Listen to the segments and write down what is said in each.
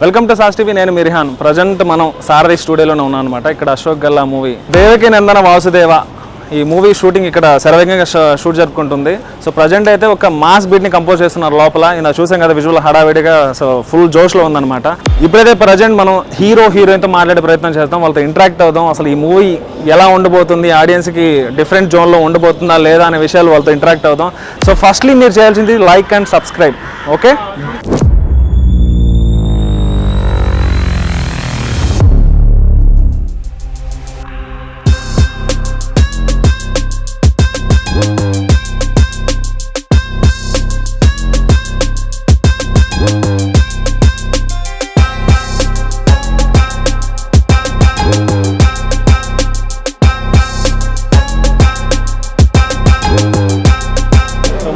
Welcome to sauce TV. నేను మిరిహాన్. Present మనం సారథి స్టూడియోలోనే ఉన్నాం అనమాట. ఇక్కడ అశోక్ గల్లా మూవీ దేవకి నందన వాసుదేవ ఈ మూవీ షూటింగ్ ఇక్కడ శరవేగంగా షూట్ జరుపుకుంటుంది. సో ప్రజెంట్ అయితే ఒక మాస్ బీట్ని కంపోజ్ చేస్తున్నారు లోపల. ఇలా చూసాం కదా విజువల్ హడావిడిగా, సో ఫుల్ జోష్లో ఉందన్నమాట. ఇప్పుడైతే ప్రజెంట్ మనం హీరోయిన్తో మాట్లాడే ప్రయత్నం చేద్దాం, వాళ్ళతో ఇంటరాక్ట్ అవుదాం. అసలు ఈ మూవీ ఎలా ఉండబోతుంది, ఆడియన్స్కి డిఫరెంట్ జోన్లో ఉండబోతుందా లేదా అనే విషయాలు వాళ్ళతో ఇంటరాక్ట్ అవుదాం. సో ఫస్ట్లీ మీరు చేయాల్సింది లైక్ అండ్ సబ్స్క్రైబ్. ఓకే,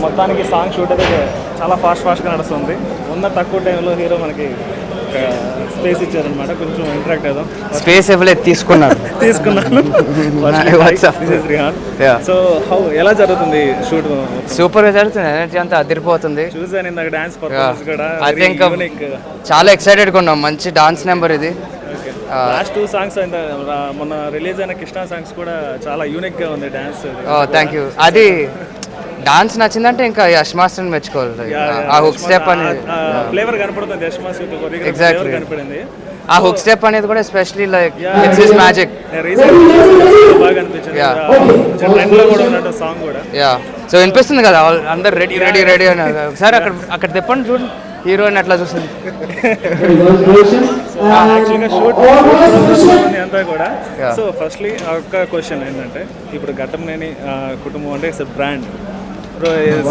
మొత్తానికి సాంగ్ షూట్ అయితే చాలా ఫాస్ట్గా నడుస్తుంది. ఉన్న తక్కువ టైంలో హీరో మనకి స్పేస్ ఇచ్చారనమాట. కొంచెం ఇంటరాక్ట్ అవుదాం. స్పేస్ ఎవరైతే తీసుకున్నాను. సో హౌ ఎలా జరుగుతుంది షూట్? సూపర్ గా జరుగుతుంది, ఎనర్జీ అంతా అదిరిపోతుంది. చూసాను ఇందాక డాన్స్ పర్ఫార్మెన్స్ కూడా. ఐ థింక్ చాలా ఎక్సైటెడ్ గా ఉన్నాం. మంచి డాన్స్ నెంబర్ ఇది. లాస్ట్ 2 సాంగ్స్ మొన్న రిలీజ్ అయిన కృష్ణ సాంగ్స్ కూడా చాలా యూనిక్ గా ఉంది డాన్స్. Thank you. అది డాన్స్ నచ్చిందంటే ఇంకా యష్ మాస్టర్ మెచ్చుకోవాలి. ఆ హుక్ స్టెప్ అనేది ఫ్లేవర్ కనపడుతుంది. యష్ మాస్టర్ ఎగ్జాక్ట్లీ కనపడింది. ఆ హుక్ స్టెప్ అనేది కూడా especially like it's his magic. బాగా అనిపించింది. ట్రెండ్ లో కూడా ఉన్నట్టు సాంగ్ కూడా. సో వినిపిస్తుంది కదా అందరు రెడీ రెడీ రెడీ అని. ఒకసారి అక్కడ తిప్పండి చూడండి హీరోయిన్ అట్లా చూస్తుంది. యాక్చువల్గా షూట్ అంతా కూడా. సో ఫస్ట్లీ ఒక క్వశ్చన్ ఏంటంటే, ఇప్పుడు ఘట్టమనేని కుటుంబం అంటే it's brand.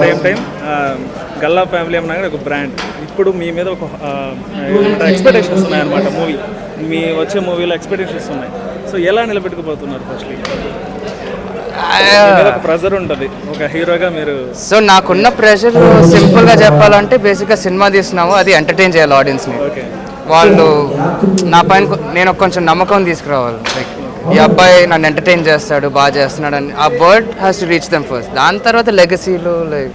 Same time Galla family అన్నా ఒక బ్రాండ్. ఇప్పుడు మీ మీద ఒక ఎక్స్పెక్టేషన్స్ ఉన్నాయన్నమాట. మీ వచ్చే మూవీలో ఎక్స్పెక్టేషన్స్ ఉన్నాయి. సో ఎలా నిలబెట్టుకుపోతున్నారు? ఫస్ట్లీ ప్రెజర్ ఉంటుంది ఒక హీరోగా మీరు. సో నాకున్న ప్రెషర్ సింపుల్ గా చెప్పాలంటే, బేసిక్గా సినిమా తీస్తున్నాము, అది ఎంటర్టైన్ చేయాలి ఆడియన్స్ని. వాళ్ళు నా పైన నేను కొంచెం నమ్మకం తీసుకురావాలి. లైక్ ఈ అబ్బాయి నన్ను ఎంటర్టైన్ చేస్తాడు, బాగా చేస్తున్నాడు అని. ఆ word has to reach them first. దాని తర్వాత లెగసీలు, like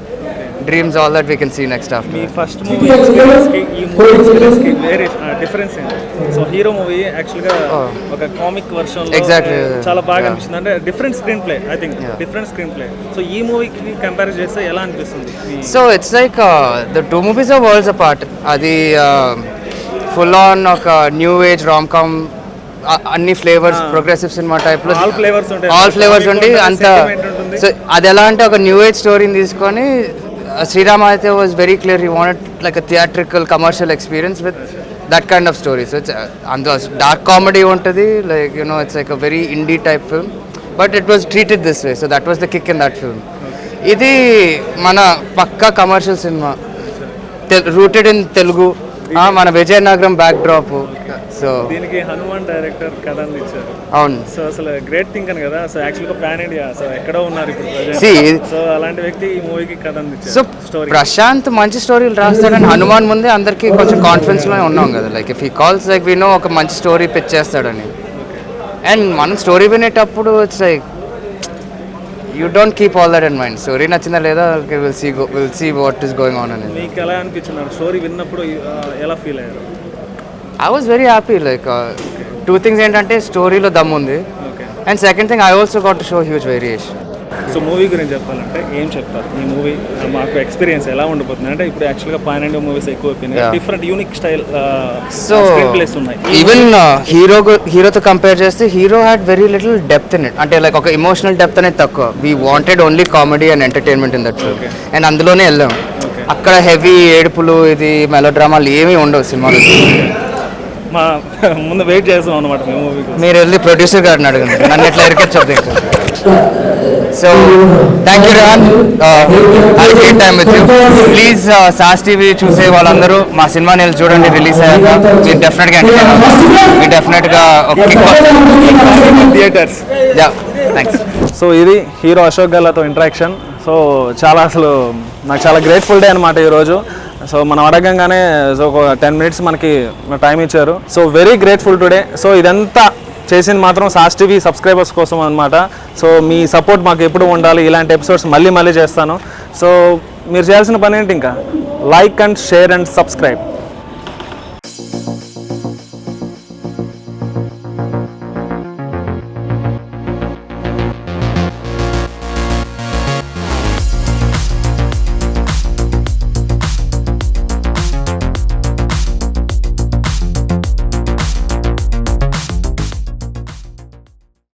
dreams, all that we can see next after. మీ ఫస్ట్ మూవీ ఎక్స్పీరియన్స్కి ఈ మూవీ ఎక్స్పీరియన్స్కి వేరే డిఫరెన్స్ ఏంటి? సో హీరో మూవీ యాక్చువల్గా ఒక కామిక్ వర్షన్లో ఎగ్జాక్ట్లీ చాలా బాగా అనిపిస్తుంది. అంటే different screenplay, I think different screenplay. So ఈ మూవీకి కంపేర్ చేస్తే ఎలా అనిపిస్తుంది? So it's like the 2 movies are worlds apart. అది ఫుల్ ఆన్ ఒక న్యూ ఏజ్ రామ్ కామ్, అన్ని ఫ్లేవర్స్, ప్రోగ్రెసివ్ సినిమా టైప్ లో ఆల్ ఫ్లేవర్స్ ఉండి అంత. సో అది ఎలా అంటే ఒక న్యూ ఏజ్ స్టోరీని తీసుకొని శ్రీరామ్ అయితే was very clear, he wanted like a theatrical commercial experience with that kind of story. So అందులో డార్క్ కామెడీ ఉంటుంది, like you know it's like a very indie type film, but it was treated this way. So that was the kick in that film. ఇది మన పక్కా commercial cinema, rooted in Telugu, మన Vizianagaram back drop. So దీనికి Hanuman director కథ ఇచ్చారు. అవును. So అసలు great think అని కదా. సో యాక్చువల్గా ప్యాన్ ఇండియా, సో ఎక్కడో ఉన్నారు ఇప్పుడు. సో అలాంటి వ్యక్తి ఈ మూవీకి కథ ఇచ్చారు. సో ప్రశాంత్ మంచి స్టోరీలు రాస్తాడని హనుమాన్ ముందే అందరికీ కొంచెం కాన్ఫిడెన్స్ లోనే ఉన్నాం కదా. Like if he calls like we know ఒక మంచి స్టోరీ పిచ్ చేస్తాడని. అండ్ మనం స్టోరీ వినేటప్పుడు it's like you don't keep all that in mind. Story నచ్చిందా లేదా, will see what is going on అనేది. మీకు ఎలా అనిపించింది స్టోరీ విన్నప్పుడు? ఎలా ఫీల్ అయ్యారు? I was very happy. Like 2 things ఏంటంటే, స్టోరీలో దమ్ ఉంది, and second thing I also got to show huge variation. So movie గురించి చెప్పాలంటే ఏం చెప్తారు? ఈ మూవీ మాకు ఎక్స్పీరియన్స్ ఎలా ఉండబోతుంది అంటే, ఇప్పుడు యాక్చువల్గా పాన్ ఇండియా మూవీస్ ఎక్కువ different unique style so place ఉన్నాయి. ఈవెన్ హీరోతో కంపేర్ చేస్తే hero had very little depth in it. అంటే లైక్ ఒక ఎమోషనల్ డెప్త్ అనేది తక్కువ. We wanted only comedy and entertainment in that film, and అందులోనే వెళ్ళాం. అక్కడ హెవీ ఏడుపులు, ఇది మెలో డ్రామాలు ఏమీ ఉండవు సినిమాలో. మా ముందు వెయిట్ చేస్తాం అనమాట మేము మూవీ. మీరు వెళ్ళి ప్రొడ్యూసర్ గారిని అడగండి, నన్ను ఎట్లా ఎరికొచ్చారు. So thank you Rehan, have great time with you. Please సాస్ టీవీ చూసే వాళ్ళందరూ మా సినిమాని వెళ్ళి చూడండి. రిలీజ్ అయ్యాక మీరు డెఫినెట్గా ఎంటర్టైన్, మీరు డెఫినెట్గా థియేటర్స్. Yeah, thanks. సో ఇది హీరో అశోక్ గల్లాతో ఇంటరాక్షన్. సో అసలు నాకు చాలా గ్రేట్ఫుల్ డే అనమాట ఈరోజు. సో మనం అడగంగానే సో ఒక 10 minutes మనకి టైం ఇచ్చారు. So very grateful today. So ఇదంతా చేసింది మాత్రం సాస్ టీవీ సబ్స్క్రైబర్స్ కోసం అనమాట. సో మీ సపోర్ట్ మాకు ఎప్పుడు ఉండాలి. ఇలాంటి ఎపిసోడ్స్ మళ్ళీ చేస్తాను. సో మీరు చేయాల్సిన పని ఏంటి? ఇంకా like and share and subscribe.